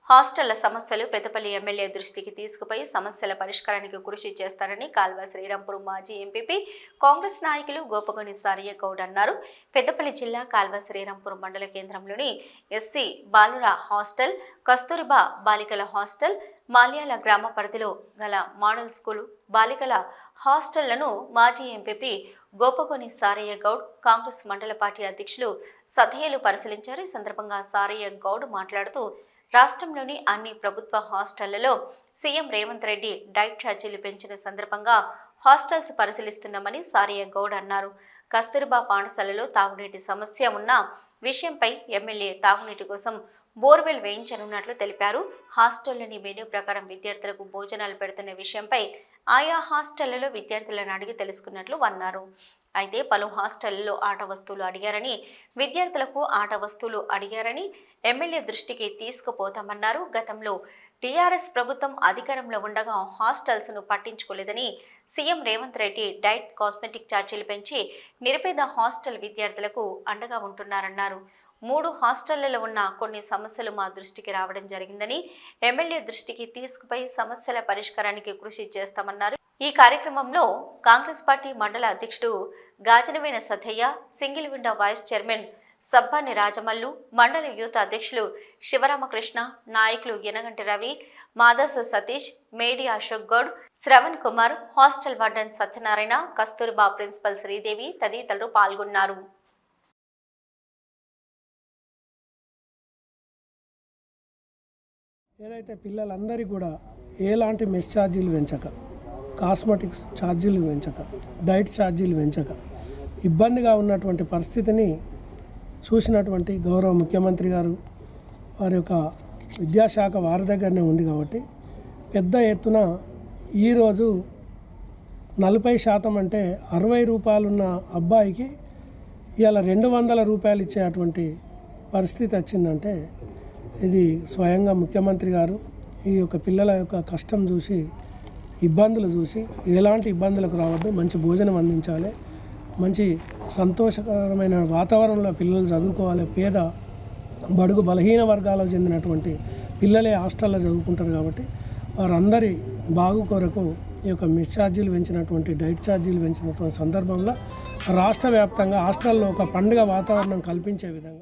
హాస్టళ్ల సమస్యలు పెద్దపల్లి ఎమ్మెల్యే దృష్టికి తీసుకుపోయి సమస్యల పరిష్కారానికి కృషి చేస్తారని కాల్వ శ్రీరాంపూర్ మాజీ ఎంపీపీ కాంగ్రెస్ నాయకులు గోపగొని సారయ్య గౌడ్ అన్నారు. పెద్దపల్లి జిల్లా కాల్వ శ్రీరాంపూర్ మండల కేంద్రంలోని ఎస్సీ బాలుర హాస్టల్, కస్తూరిబా బాలికల హాస్టల్, మాల్యాల గ్రామ పరిధిలో గల మోడల్ స్కూల్ బాలికల హాస్టళ్లను మాజీ ఎంపీపీ గోపగొని సారయ్య గౌడ్ కాంగ్రెస్ మండల పార్టీ అధ్యక్షులు సదయ్యలు పరిశీలించారు. ఈ సందర్భంగా సారయ్య గౌడ్ మాట్లాడుతూ రాష్ట్రంలోని అన్ని ప్రభుత్వ హాస్టళ్లలో సీఎం రేవంత్ రెడ్డి డైట్ ఛార్జీలు పెంచిన సందర్భంగా హాస్టల్స్ పరిశీలిస్తున్నామని సారయ్య గౌడ్ అన్నారు. కస్తూరిబా పాఠశాలలో తాగునీటి సమస్య ఉన్న విషయంపై ఎమ్మెల్యే తాగునీటి కోసం బోర్వెల్ వేయించనున్నట్లు తెలిపారు. హాస్టల్లోని మెనూ ప్రకారం విద్యార్థులకు భోజనాలు పెడుతున్న విషయంపై ఆయా హాస్టళ్లలో విద్యార్థులను అడిగి తెలుసుకున్నట్లు అన్నారు. అయితే పలు హాస్టళ్లలో ఆట వస్తువులు అడిగారని, విద్యార్థులకు ఆట వస్తువులు అడిగారని ఎమ్మెల్యే దృష్టికి తీసుకుపోతామన్నారు. గతంలో టీఆర్ఎస్ ప్రభుత్వం అధికారంలో ఉండగా హాస్టల్స్ను పట్టించుకోలేదని CM Revanth Reddy diet cosmetic ఛార్జీలు పెంచి నిరుపేద హాస్టల్ విద్యార్థులకు అండగా ఉంటున్నారన్నారు. 3 హాస్టళ్లలో ఉన్న కొన్ని సమస్యలు మా దృష్టికి రావడం జరిగిందని, ఎమ్మెల్యే దృష్టికి తీసుకుపోయి సమస్యల పరిష్కారానికి కృషి చేస్తామన్నారు. ఈ కార్యక్రమంలో కాంగ్రెస్ పార్టీ మండల అధ్యక్షుడు Gajanavena Sadayya, single window vice chairman Sabbani Rajamallu, మండల యూత్ అధ్యక్షులు శివరామకృష్ణ, నాయకులు యనగంటి Ravi, Madasu Satish, Medi Ashok Goud, Shravan Kumar, hostel warden Satyanarayana, Kasturba principal Sridevi తదితరులు పాల్గొన్నారు. ఏదైతే పిల్లలందరికీ కూడా ఎలాంటి మెస్ ఛార్జీలు పెంచక, కాస్మెటిక్స్ ఛార్జీలు పెంచక, డైట్ ఛార్జీలు పెంచక ఇబ్బందిగా ఉన్నటువంటి పరిస్థితిని చూసినటువంటి గౌరవ ముఖ్యమంత్రి గారు వారి యొక్క విద్యాశాఖ వారి దగ్గరనే ఉంది కాబట్టి పెద్ద ఎత్తున ఈరోజు 40% అంటే 60 రూపాయలు ఉన్న అబ్బాయికి ఇవాళ 200 రూపాయలు ఇచ్చేటువంటి పరిస్థితి వచ్చిందంటే ఇది స్వయంగా ముఖ్యమంత్రి గారు ఈ యొక్క పిల్లల యొక్క కష్టం చూసి, ఇబ్బందులు చూసి ఎలాంటి ఇబ్బందులకు రావద్దు, మంచి భోజనం అందించాలి, మంచి సంతోషకరమైన వాతావరణంలో పిల్లలు చదువుకోవాలి. పేద బడుగు బలహీన వర్గాలకు చెందినటువంటి పిల్లలే హాస్టల్లో చదువుకుంటారు కాబట్టి వారందరి బాగు కొరకు ఈ యొక్క మెస్ ఛార్జీలు పెంచినటువంటి, డైట్ ఛార్జీలు పెంచినటువంటి సందర్భంలో రాష్ట్ర వ్యాప్తంగా హాస్టల్లో ఒక పండుగ వాతావరణం కల్పించే విధంగా